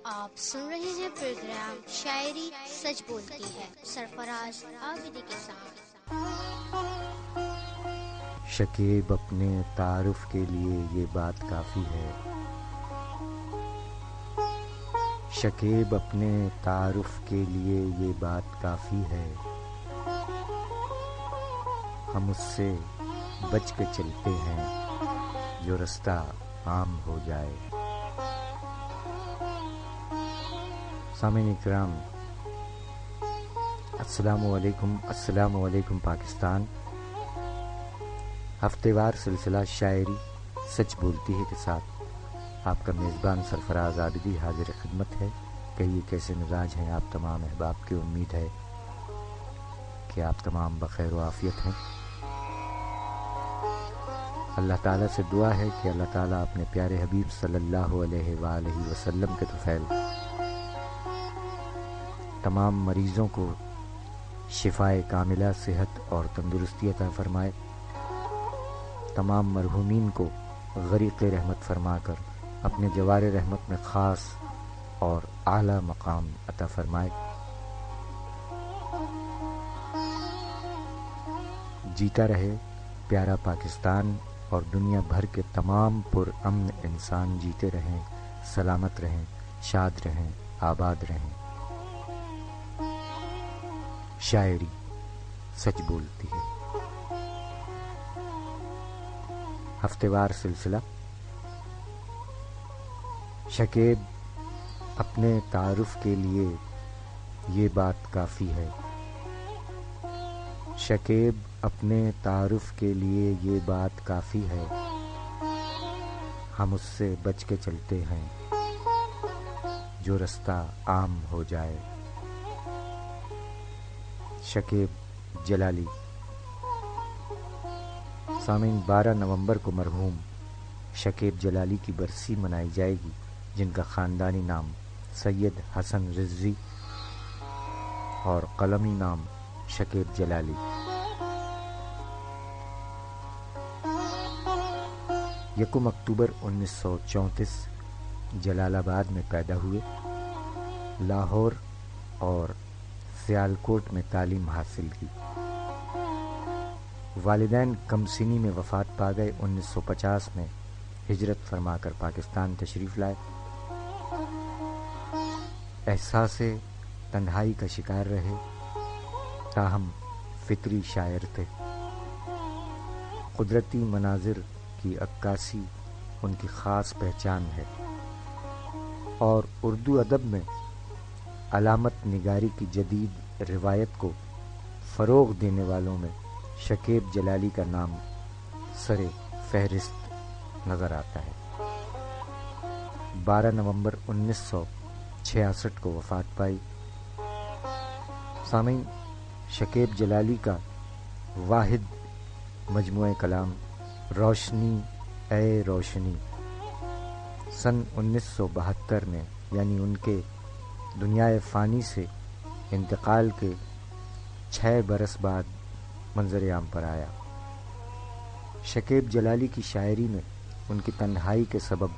آپ سن رہے ہیں پروگرام شاعری سچ بولتی ہے سرفراز عابدی کے ساتھ۔ شکیب اپنے تعارف کے لیے یہ بات کافی ہے، شکیب اپنے تعارف کے لیے یہ بات کافی ہے، ہم اس سے بچ کے چلتے ہیں جو رستہ عام ہو جائے۔ سامعین اکرام، السلام علیکم پاکستان۔ ہفتے وار سلسلہ شاعری سچ بولتی ہے کے ساتھ آپ کا میزبان سرفراز عابدی حاضر خدمت ہے۔ کہیے کیسے مزاج ہیں آپ تمام احباب کی؟ امید ہے کہ آپ تمام بخیر و عافیت ہیں۔ اللہ تعالیٰ سے دعا ہے کہ اللہ تعالیٰ اپنے پیارے حبیب صلی اللہ علیہ وآلہ وسلم کے طفیل تمام مریضوں کو شفائے کاملہ، صحت اور تندرستی عطا فرمائے، تمام مرحومین کو غریق رحمت فرما کر اپنے جوار رحمت میں خاص اور اعلیٰ مقام عطا فرمائے۔ جیتا رہے پیارا پاکستان اور دنیا بھر کے تمام پر امن انسان جیتے رہیں، سلامت رہیں، شاد رہیں، آباد رہیں۔ شاعری سچ بولتی ہے، ہفتے وار سلسلہ۔ شکیب اپنے تعارف کے لیے یہ بات کافی ہے، شکیب اپنے تعارف کے لیے یہ بات کافی ہے، ہم اس سے بچ کے چلتے ہیں جو رستہ عام ہو جائے۔ شکیب جلالی۔ سامعین، 12 نومبر کو مرحوم شکیب جلالی کی برسی منائی جائے گی، جن کا خاندانی نام سید حسن رضوی اور قلمی نام شکیب جلالی۔ یکم اکتوبر 1934 جلال آباد میں پیدا ہوئے، لاہور اور سیالکوٹ میں تعلیم حاصل کی۔ والدین کمسنی میں وفات پا گئے۔ 1950 میں ہجرت فرما کر پاکستان تشریف لائے۔ احساس تنہائی کا شکار رہے، تاہم فطری شاعر تھے۔ قدرتی مناظر کی عکاسی ان کی خاص پہچان ہے، اور اردو ادب میں علامت نگاری کی جدید روایت کو فروغ دینے والوں میں شکیب جلالی کا نام سر فہرست نظر آتا ہے۔ 12 نومبر 1966 کو وفات پائی۔ سامعین، شکیب جلالی کا واحد مجموعہ کلام روشنی اے روشنی سن 1972 میں، یعنی ان کے دنیائے فانی سے انتقال کے 6 برس بعد منظر عام پر آیا۔ شکیب جلالی کی شاعری میں ان کی تنہائی کے سبب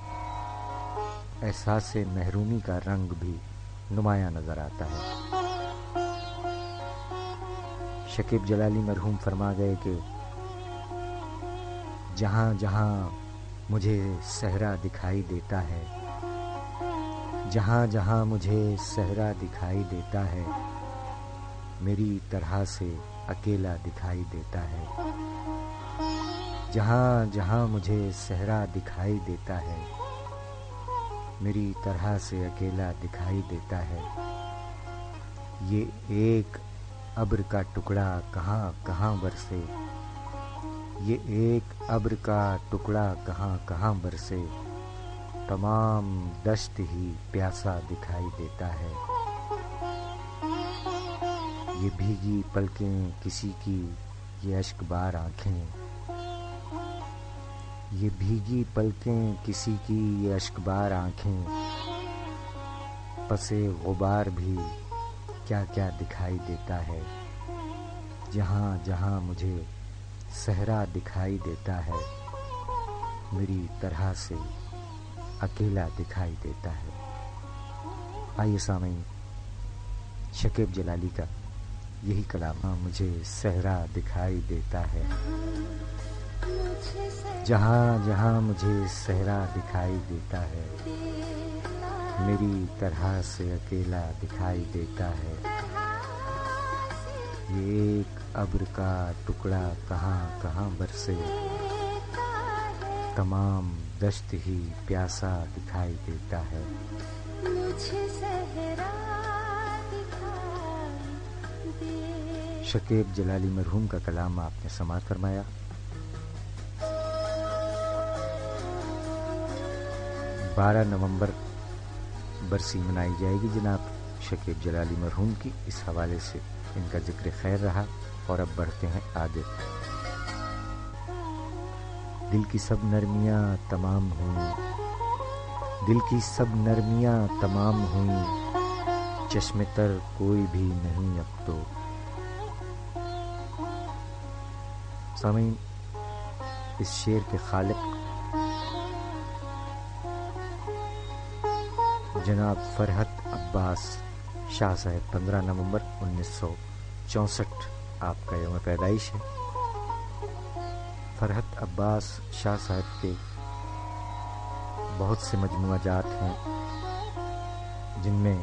احساس محرومی کا رنگ بھی نمایاں نظر آتا ہے۔ شکیب جلالی مرحوم فرما گئے کہ جہاں جہاں مجھے صحرا دکھائی دیتا ہے، جہاں جہاں مجھے صحرا دکھائی دیتا ہے، میری طرح سے اکیلا دکھائی دیتا ہے، جہاں جہاں مجھے صحرا دکھائی دیتا ہے، میری طرح سے اکیلا دکھائی دیتا ہے، یہ ایک ابر کا ٹکڑا کہاں کہاں برسے، یہ ایک ابر کا ٹکڑا کہاں کہاں برسے، تمام دشت ہی پیاسا دکھائی دیتا ہے، یہ بھیگی پلکیں کسی کی یہ اشک بار آنکھیں، یہ بھیگی پلکیں کسی کی یہ اشک بار آنکھیں، پسے غبار بھی کیا کیا دکھائی دیتا ہے، جہاں جہاں مجھے صحرا دکھائی دیتا ہے، میری طرح سے اکیلا دکھائی دیتا ہے۔ آئیے سامعین، شکیب جلالی کا یہی کلام مجھے صحرا دکھائی دیتا ہے، جہاں جہاں مجھے صحرا دکھائی دیتا ہے، میری طرح سے اکیلا دکھائی دیتا ہے، یہ ایک ابر کا ٹکڑا کہاں کہاں برسے، تمام دشت ہی پیاسا دکھائی دیتا ہے۔ شکیب جلالی مرحوم کا کلام آپ نے سماعت فرمایا۔ 12 نومبر برسی منائی جائے گی جناب شکیب جلالی مرحوم کی، اس حوالے سے ان کا ذکر خیر رہا، اور اب بڑھتے ہیں آگے۔ دل کی سب نرمیاں تمام ہوئیں، دل کی سب نرمیاں تمام ہوئیں، چشم تر کوئی بھی نہیں اب تو۔ سامعین، اس شعر کے خالق جناب فرحت عباس شاہ صاحب، 15 نومبر 1964 آپ کا یوم پیدائش ہے۔ فرحت عباس شاہ صاحب کے بہت سے مجموعہ جات ہیں، جن میں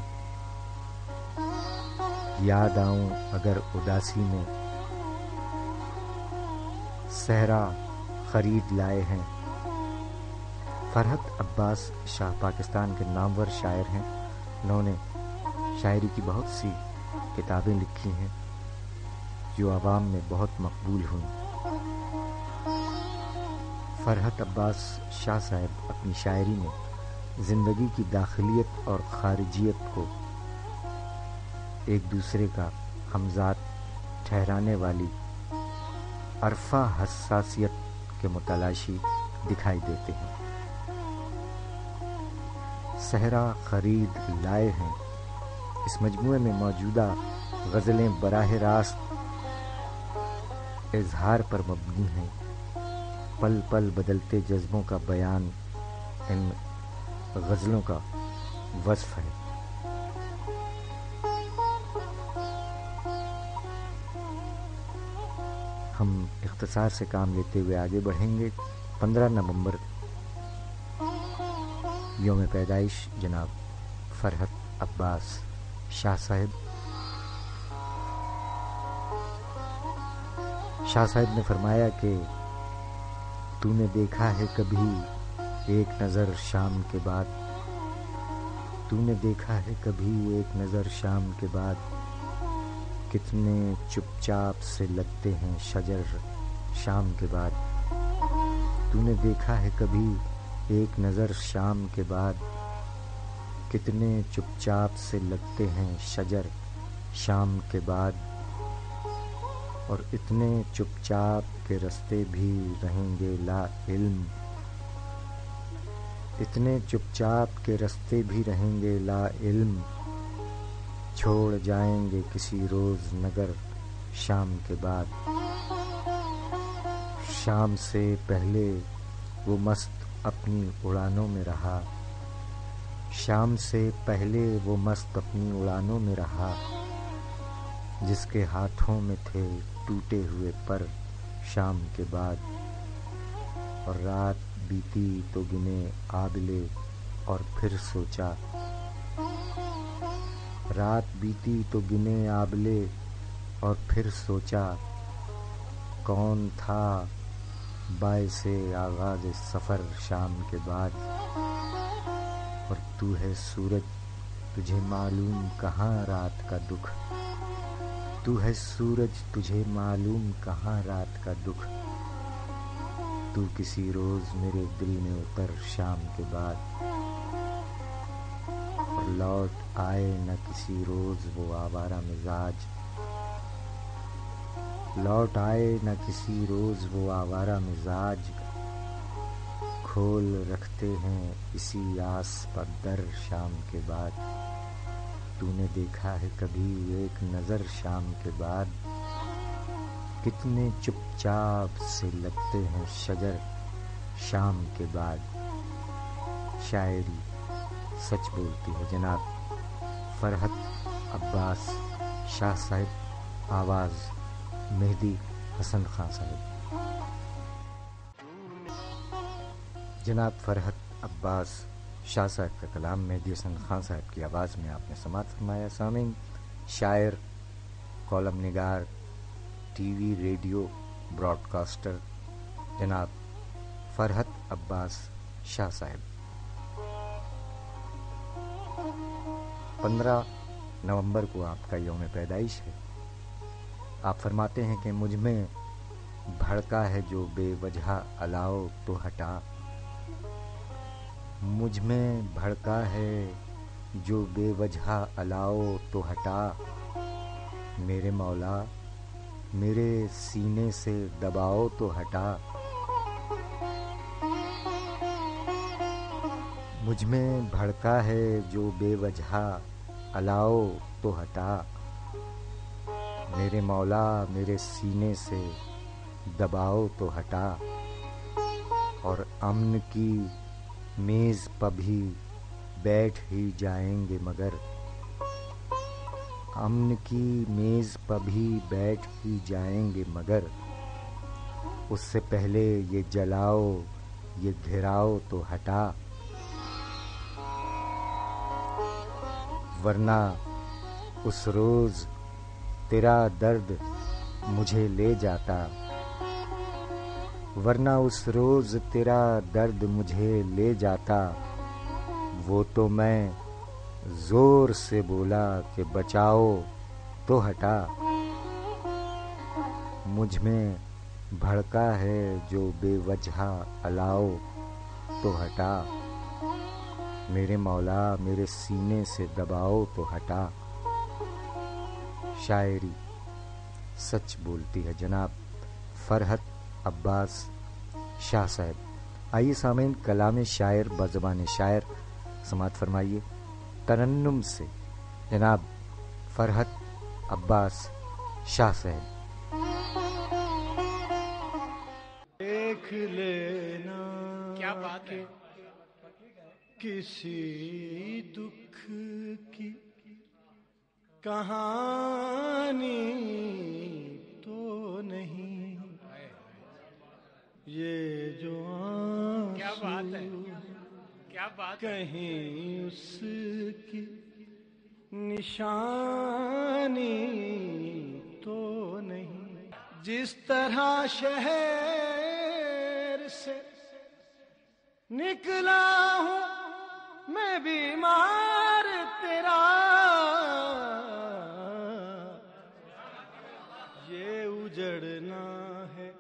یاد آؤں اگر اداسی میں، صحرا خرید لائے ہیں۔ فرحت عباس شاہ پاکستان کے نامور شاعر ہیں، انہوں نے شاعری کی بہت سی کتابیں لکھی ہیں جو عوام میں بہت مقبول ہوئیں۔ فرحت عباس شاہ صاحب اپنی شاعری میں زندگی کی داخلیت اور خارجیت کو ایک دوسرے کا ہمذات ٹھہرانے والی عرفہ حساسیت کے متلاشی دکھائی دیتے ہیں۔ صحرا خرید لائے ہیں، اس مجموعے میں موجودہ غزلیں براہ راست اظہار پر مبنی ہیں، پل پل بدلتے جذبوں کا بیان ان غزلوں کا وصف ہے۔ ہم اختصار سے کام لیتے ہوئے آگے بڑھیں گے۔ 15 نومبر یوم پیدائش جناب فرحت عباس شاہ صاحب۔ شاہ صاحب نے فرمایا کہ تو نے دیکھا ہے کبھی ایک نظر شام کے بعد، تو نے دیکھا ہے کبھی ایک نظر شام کے بعد، کتنے چپ چاپ سے لگتے ہیں شجر شام کے بعد، تو نے دیکھا ہے کبھی ایک نظر شام کے بعد، کتنے چپ چاپ سے لگتے ہیں شجر شام کے بعد، اور اتنے چپ چاپ کے رستے بھی رہیں گے لا علم، اتنے چپ چاپ کے رستے بھی رہیں گے لا علم، چھوڑ جائیں گے کسی روز نگر شام کے بعد، شام سے پہلے وہ مست اپنی اڑانوں میں رہا، شام سے پہلے وہ مست اپنی اڑانوں میں رہا، جس کے ہاتھوں میں تھے ٹوٹے ہوئے پر شام کے بعد، اور رات بیتی تو گنے آبلے اور پھر سوچا، رات بیتی تو گنے آبلے اور پھر سوچا، کون تھا باعث آغاز سفر شام کے بعد، اور تو ہے سورج تجھے معلوم کہاں رات کا دکھ، تو ہے سورج تجھے معلوم کہاں رات کا دکھ، تو کسی روز میرے دل میں اتر شام کے بعد، اور لوٹ آئے نہ کسی روز وہ آوارہ مزاج، لوٹ آئے نہ کسی روز وہ آوارہ مزاج، کھول رکھتے ہیں اسی آس پر در شام کے بعد، تو نے دیکھا ہے کبھی ایک نظر شام کے بعد، کتنے چپ چاپ سے لگتے ہیں شجر شام کے بعد۔ شاعری سچ بولتی ہے جناب فرحت عباس شاہ صاحب. آواز مہدی حسن خان صاحب. جناب فرحت عباس شاہ صاحب کا کلام مہدی حسن خان صاحب کی آواز میں آپ نے سماعت فرمایا. سامعین، شاعر، کالم نگار، T V radio broadcaster جناب فرحت عباس شاہ صاحب. 15 نومبر کو آپ کا یوم پیدائش ہے. آپ فرماتے ہیں کہ مجھ میں بھڑکا ہے جو بے وجہ الاؤ تو ہٹا. مجھ میں بھڑکا ہے جو بے وجہ الاؤ تو ہٹا. میرے مولا میرے سینے سے دباؤ تو ہٹا. مجھ میں بھڑکا ہے جو بے وجہ الاؤ تو ہٹا. میرے مولا میرے سینے سے دباؤ تو ہٹا. اور امن کی میز پہ بھی بیٹھ ہی جائیں گے مگر. امن کی میز پہ بھی بیٹھ ہی جائیں گے مگر. اس سے پہلے یہ جلاؤ یہ گھراؤ تو ہٹا. ورنہ اس روز تیرا درد مجھے لے جاتا. ورنہ اس روز تیرا درد مجھے لے جاتا. وہ تو میں زور سے بولا کہ بچاؤ تو ہٹا. مجھ میں بھڑکا ہے جو بے وجہ الاؤ تو ہٹا. میرے مولا میرے سینے سے دباؤ تو ہٹا. شاعری سچ بولتی ہے جناب فرحت عباس شاہ صاحب. آئیے سامعین، کلام شاعر بزبان شاعر سماعت فرمائیے ترنم سے جناب فرحت عباس شاہ صاحب. دیکھ لینا کیا بات ہے، کسی دکھ کی کہانی تو نہیں، یہ جو آنسو کہیں اس کی نشانی تو نہیں. جس طرح شہر سے نکلا ہوں میں بیمار تیرا، یہ اجڑنا ہے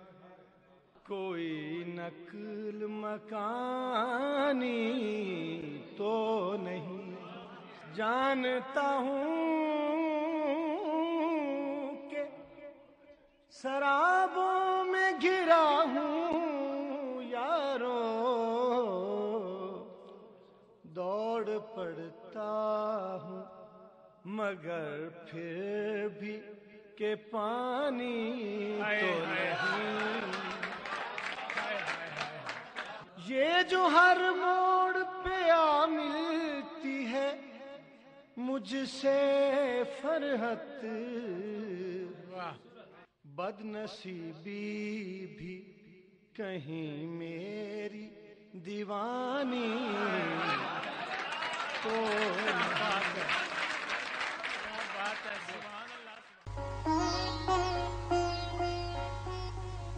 کوئی نقل مکانی تو نہیں. جانتا ہوں کہ سرابوں میں گھرا ہوں یارو، دوڑ پڑتا ہوں مگر پھر بھی کہ پانی تو نہیں. یہ جو ہر موڑ پہ آ ملتی ہے مجھ سے فرحت، بد نصیبی بھی کہیں میری دیوانی تو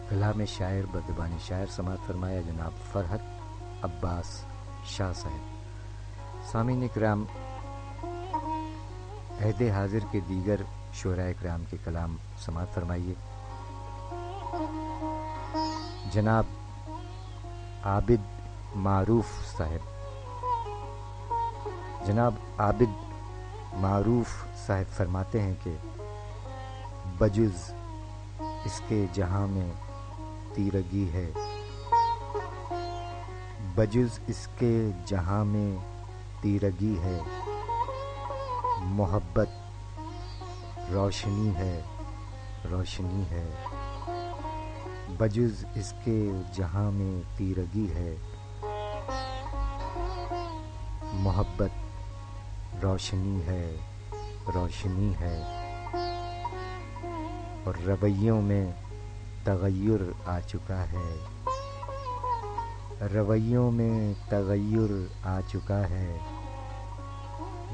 کلام شاعر بدبانی شاعر سماعت فرمایا جناب فرحت عباس شاہ صاحب. سامعین کرام، عہد حاضر کے دیگر شعراء کرام کے کلام سماعت فرمائیے. جناب عابد معروف صاحب. جناب عابد معروف صاحب فرماتے ہیں کہ بجز اس کے جہاں میں تیرگی ہے، بجز اس کے جہاں میں تیرگی ہے، محبت روشنی ہے روشنی ہے. بجز اس کے جہاں میں تیرگی ہے، محبت روشنی ہے، روشنی ہے، اور رویوں میں تغیر آ چکا ہے، رویوں میں تغیر آ چکا ہے،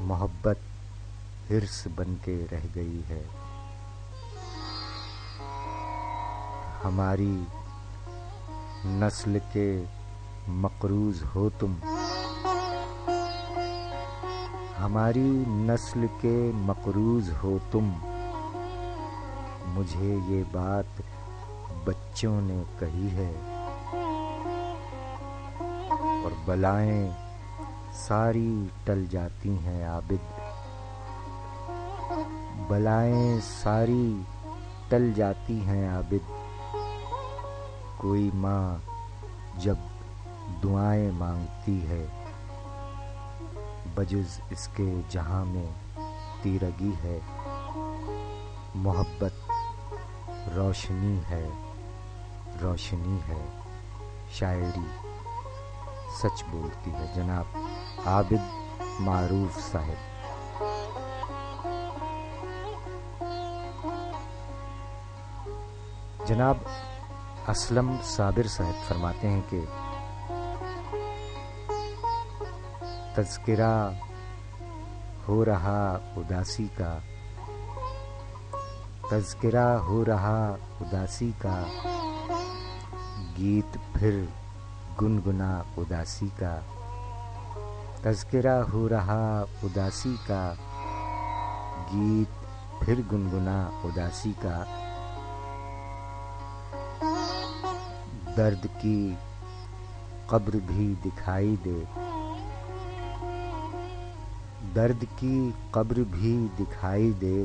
محبت حرص بن کے رہ گئی ہے۔ ہماری نسل کے مقروض ہو تم، ہماری نسل کے مقروض ہو تم، مجھے یہ بات بچوں نے کہی ہے، اور بلائیں ساری ٹل جاتی ہیں عابد، بلائیں ساری ٹل جاتی ہیں عابد، کوئی ماں جب دعائیں مانگتی ہے، بجز اس کے جہاں میں تیرگی ہے، محبت روشنی ہے، روشنی ہے، شاعری سچ بولتی ہے۔ جناب عابد معروف صاحب۔ جناب اسلم صابر صاحب فرماتے ہیں کہ تذکرہ ہو رہا اداسی کا، تذکرہ ہو رہا اداسی کا، گیت پھر گنگنا اداسی کا، تذکرہ ہو رہا اداسی کا، گیت پھر گنگنا اداسی کا، درد کی قبر بھی دکھائی دے، درد کی قبر بھی دکھائی دے،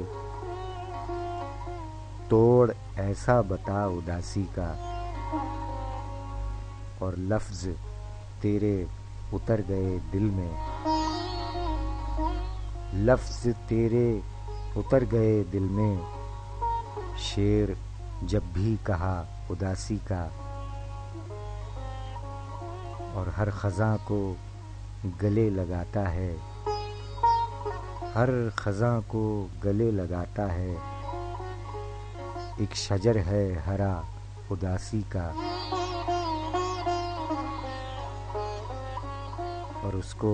توڑ ایسا بتا اداسی کا، اور لفظ تیرے اتر گئے دل میں، لفظ تیرے اتر گئے دل میں، شعر جب بھی کہا اداسی کا، اور ہر خزاں کو گلے لگاتا ہے، ہر خزاں کو گلے لگاتا ہے، ایک شجر ہے ہرا اداسی کا، اور اس کو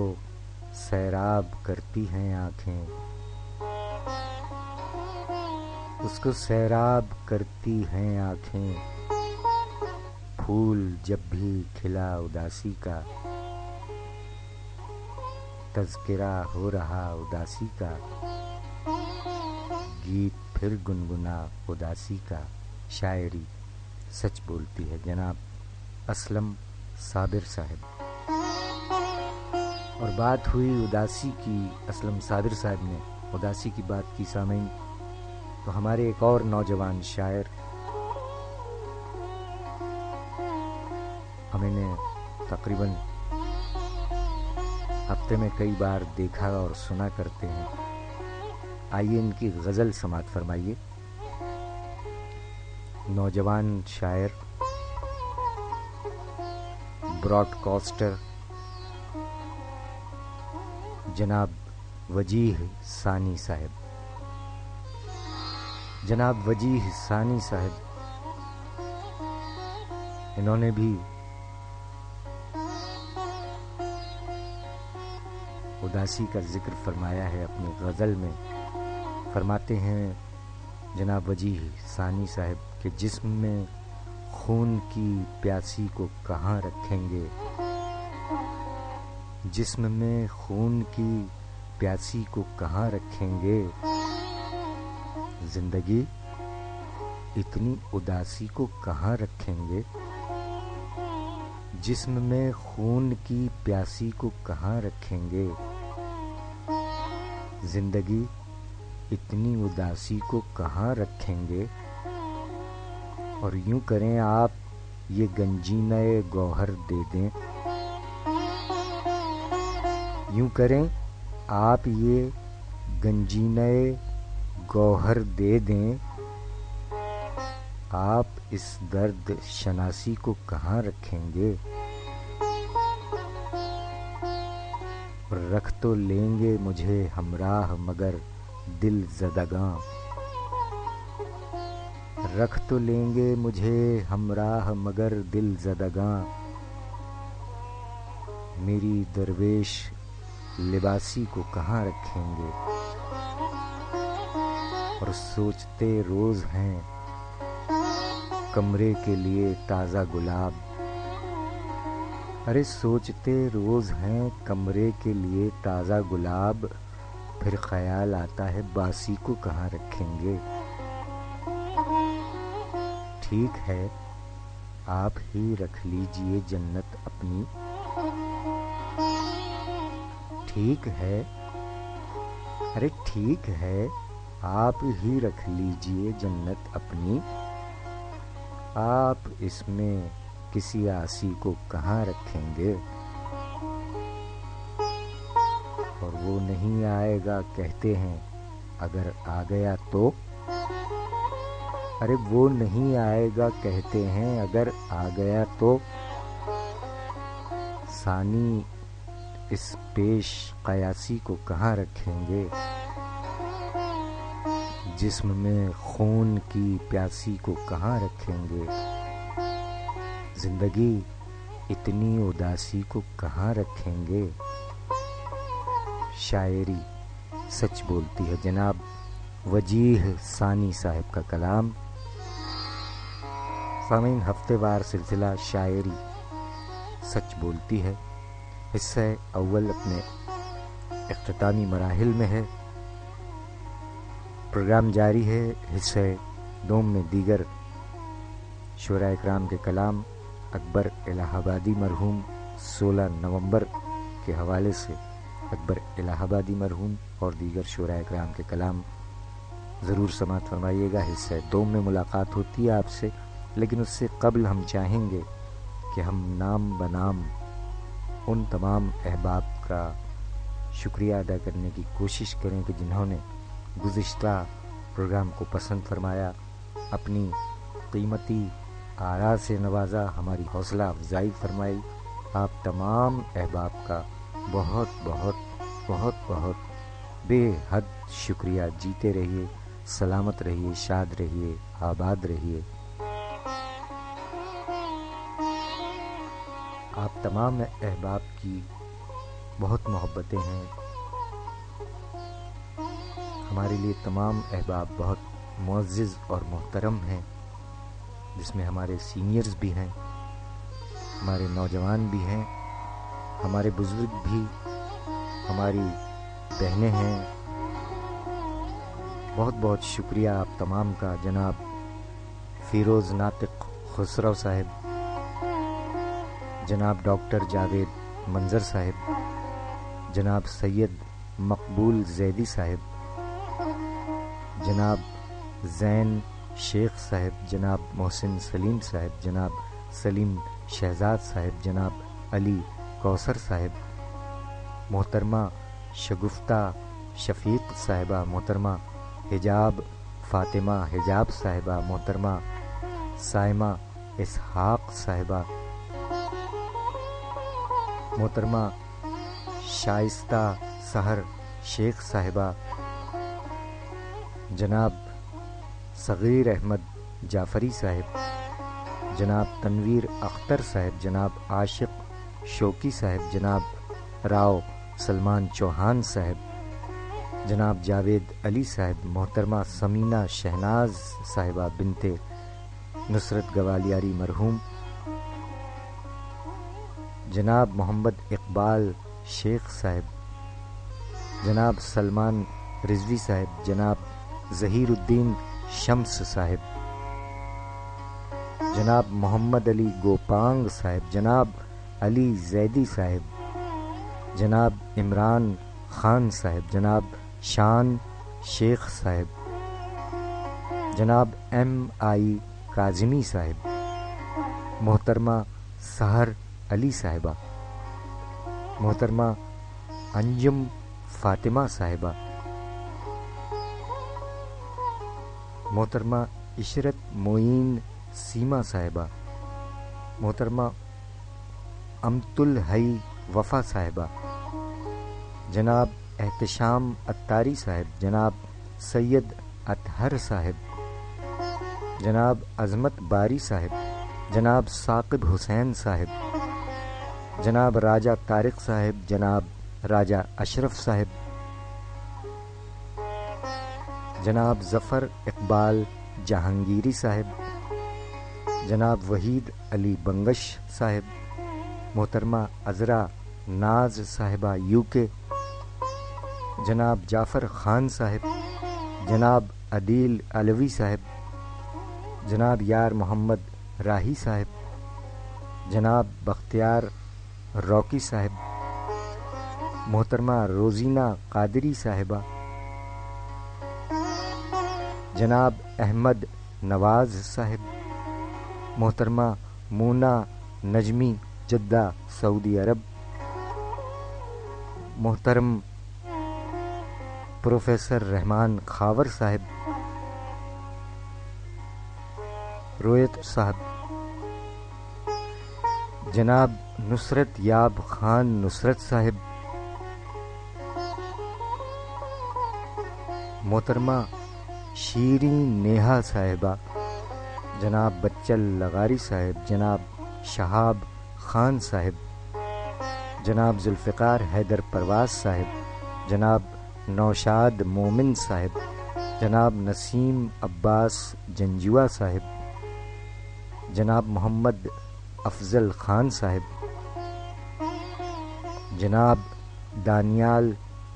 سیراب کرتی ہیں آنکھیں، اس کو سیراب کرتی ہیں آنکھیں، پھول جب بھی کھلا اداسی کا، تذکرہ ہو رہا اداسی کا، گیت پھر گنگنا اداسی کا، شاعری سچ بولتی ہے۔ جناب اسلم صابر صاحب۔ اور بات ہوئی اداسی کی، اسلم صابر صاحب نے اداسی کی بات کی سامعین، تو ہمارے ایک اور نوجوان شاعر ہمیں نے تقریباً ہفتے میں کئی بار دیکھا اور سنا کرتے ہیں، آئیے ان کی غزل سماعت فرمائیے۔ نوجوان شاعر، براڈ کاسٹر جناب وجیہ ثانی صاحب، جناب وجیہ ثانی صاحب، انہوں نے بھی اداسی کا ذکر فرمایا ہے اپنی غزل میں۔ فرماتے ہیں جناب وجیہ ثانی صاحب کہ جسم میں خون کی پیاسی کو کہاں رکھیں گے، جسم میں خون کی پیاسی کو کہاں رکھیں گے، زندگی اتنی اداسی کو کہاں رکھیں گے، جسم میں خون کی پیاسی کو کہاں رکھیں گے، زندگی اتنی اداسی کو کہاں رکھیں گے، اور یوں کریں آپ یہ گنجینہ گوہر دے دیں، یوں کریں آپ یہ گنجینہ گوہر دے دیں، آپ اس درد شناسی کو کہاں رکھیں گے، رکھ تو لیں گے مجھے ہمراہ مگر دل زدگاں، رکھ تو لیں گے مجھے ہمراہ مگر دل زدگاں، میری درویش لباسی کو کہاں رکھیں گے، اور سوچتے روز ہیں کمرے کے لیے تازہ گلاب، ارے سوچتے روز ہیں کمرے کے لیے تازہ گلاب، پھر خیال آتا ہے باسی کو کہاں رکھیں گے۔ ٹھیک ہے آپ ہی رکھ لیجئے جنت اپنی، ٹھیک ہے، ارے ٹھیک ہے آپ ہی رکھ لیجئے جنت اپنی، آپ اس میں کسی عاصی کو کہاں رکھیں گے، اور وہ نہیں آئے گا کہتے ہیں اگر آ گیا تو، ارے وہ نہیں آئے گا کہتے ہیں اگر آ گیا تو، ثانی اس پیش قیاسی کو کہاں رکھیں گے، جسم میں خون کی پیاسی کو کہاں رکھیں گے، زندگی اتنی اداسی کو کہاں رکھیں گے۔ شاعری سچ بولتی ہے، جناب وجیہ ثانی صاحب کا کلام۔ سامعین، ہفتے وار سلسلہ شاعری سچ بولتی ہے، حصہ اول اپنے اختتامی مراحل میں ہے، پروگرام جاری ہے۔ حصہ دوم میں دیگر شعراء اکرام کے کلام، اکبر الہ آبادی مرحوم 16 نومبر کے حوالے سے اکبر الہ آبادی مرحوم اور دیگر شعراء اکرام کے کلام ضرور سماعت فرمائیے گا۔ حصہ دوم میں ملاقات ہوتی ہے آپ سے، لیکن اس سے قبل ہم چاہیں گے کہ ہم نام بنام ان تمام احباب کا شکریہ ادا کرنے کی کوشش کریں کہ جنہوں نے گزشتہ پروگرام کو پسند فرمایا، اپنی قیمتی آراء سے نوازا، ہماری حوصلہ افزائی فرمائی۔ آپ تمام احباب کا بہت بہت بہت بہت بے حد شکریہ۔ جیتے رہیے، سلامت رہیے، شاد رہیے، آباد رہیے۔ آپ تمام احباب کی بہت محبتیں ہیں، ہمارے لیے تمام احباب بہت معزز اور محترم ہیں، جس میں ہمارے سینئرز بھی ہیں، ہمارے نوجوان بھی ہیں، ہمارے بزرگ بھی، ہماری بہنیں ہیں۔ بہت بہت شکریہ آپ تمام کا۔ جناب فیروز ناطق خسرو صاحب، جناب ڈاکٹر جاوید منظر صاحب، جناب سید مقبول زیدی صاحب، جناب زین شیخ صاحب، جناب محسن سلیم صاحب، جناب سلیم شہزاد صاحب، جناب علی کوثر صاحب، محترمہ شگفتہ شفیق صاحبہ، محترمہ حجاب فاطمہ حجاب صاحبہ، محترمہ سائمہ اسحاق صاحبہ، محترمہ شائستہ سحر شیخ صاحبہ، جناب صغیر احمد جعفری صاحب، جناب تنویر اختر صاحب، جناب عاشق شوکی صاحب، جناب راؤ سلمان چوہان صاحب، جناب جاوید علی صاحب، محترمہ سمینہ شہناز صاحبہ بنت نصرت گوالیاری مرحوم، جناب محمد اقبال شیخ صاحب، جناب سلمان رضوی صاحب، جناب ظہیر الدین شمس صاحب، جناب محمد علی گوپانگ صاحب، جناب علی زیدی صاحب، جناب عمران خان صاحب، جناب شان شیخ صاحب، جناب ایم آئی کاظمی صاحب، محترمہ سحر علی صاحبہ، محترمہ انجم فاطمہ صاحبہ، محترمہ عشرت معین سیما صاحبہ، محترمہ امت الحی وفا صاحبہ، جناب احتشام اتاری صاحب، جناب سید اطہر صاحب، جناب عظمت باری صاحب، جناب ثاقب حسین صاحب، جناب راجہ طارق صاحب، جناب راجہ اشرف صاحب، جناب ظفر اقبال جہانگیری صاحب، جناب وحید علی بنگش صاحب، محترمہ عذرا ناز صاحبہ UK، جناب جعفر خان صاحب، جناب عدیل علوی صاحب، جناب یار محمد راہی صاحب، جناب بختیار روکی صاحب، محترمہ روزینہ قادری صاحبہ، جناب احمد نواز صاحب، محترمہ مونا نجمی جدہ سعودی عرب، محترم پروفیسر رحمان خاور صاحب، رویت صاحب، جناب نصرت یاب خان نصرت صاحب، محترمہ شیریں نیہا صاحبہ، جناب بچل لغاری صاحب، جناب شہاب خان صاحب، جناب ذوالفقار حیدر پرواز صاحب، جناب نوشاد مومن صاحب، جناب نسیم عباس جنجوا صاحب، جناب محمد افضل خان صاحب، جناب دانیال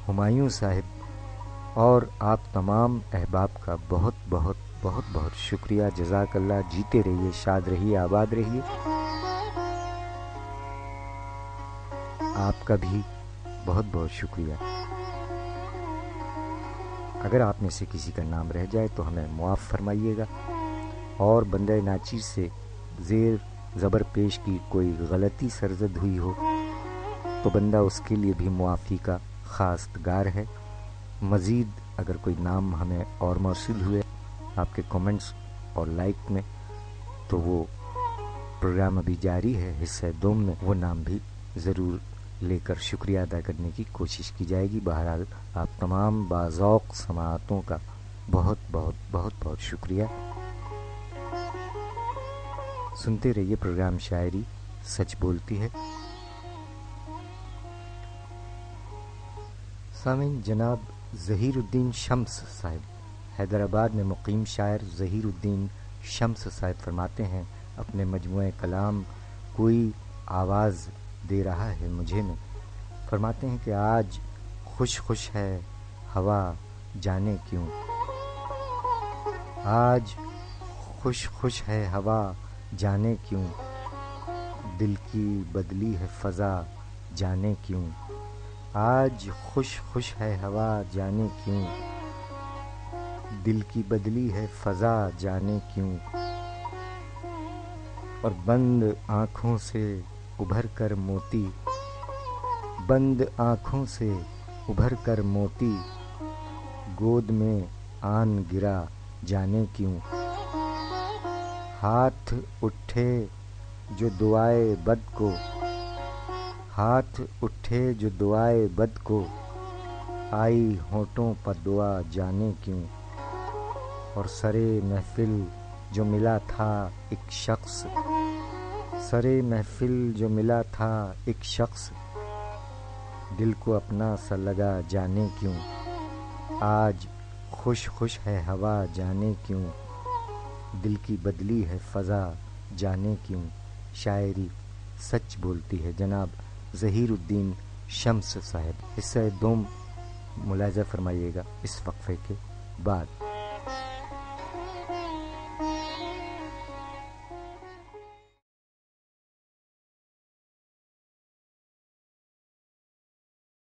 ہمایوں صاحب، اور آپ تمام احباب کا بہت بہت بہت بہت شکریہ. جزاک اللہ. جیتے رہیے، شاد رہیے، آباد رہیے. آپ کا بھی بہت بہت شکریہ. اگر آپ میں سے کسی کا نام رہ جائے تو ہمیں معاف فرمائیے گا، اور بندہ ناچیز سے زیر زبر پیش کی کوئی غلطی سرزد ہوئی ہو تو بندہ اس کے لیے بھی معافی کا خواستگار ہے. مزید اگر کوئی نام ہمیں اور موصول ہوئے آپ کے کومنٹس اور لائک میں تو وہ پروگرام ابھی جاری ہے، حصہ دوم میں وہ نام بھی ضرور لے کر شکریہ ادا کرنے کی کوشش کی جائے گی. بہرحال آپ تمام باذوق سماعتوں کا بہت بہت بہت بہت شکریہ. سنتے رہیے پروگرام شاعری سچ بولتی ہے. سامعین، جناب ظہیر الدین شمس صاحب حیدرآباد میں مقیم شاعر ظہیر الدین شمس صاحب فرماتے ہیں اپنے مجموعہ کلام کوئی آواز دے رہا ہے مجھے میں، فرماتے ہیں کہ آج خوش خوش ہے ہوا جانے کیوں، آج خوش خوش ہے ہوا جانے کیوں، دل کی بدلی ہے فضا جانے کیوں، آج خوش خوش ہے ہوا جانے کیوں، دل کی بدلی ہے فضا جانے کیوں، اور بند آنکھوں سے ابھر کر موتی، بند آنکھوں سے ابھر کر موتی، گود میں آن گرا جانے کیوں، ہاتھ اٹھے جو دعائے بد کو، ہاتھ اٹھے جو دعائے بد کو، آئی ہونٹوں پر دعا جانے کیوں، اور سرے محفل جو ملا تھا ایک شخص، سرے محفل جو ملا تھا ایک شخص، دل کو اپنا سا لگا جانے کیوں، آج خوش خوش ہے ہوا جانے کیوں، دل کی بدلی ہے فضا جانے کیوں. شاعری سچ بولتی ہے، جناب ظہیر الدین شمس صاحب. حصہ دوم ملاحظہ فرمائیے گا اس وقفے کے بعد.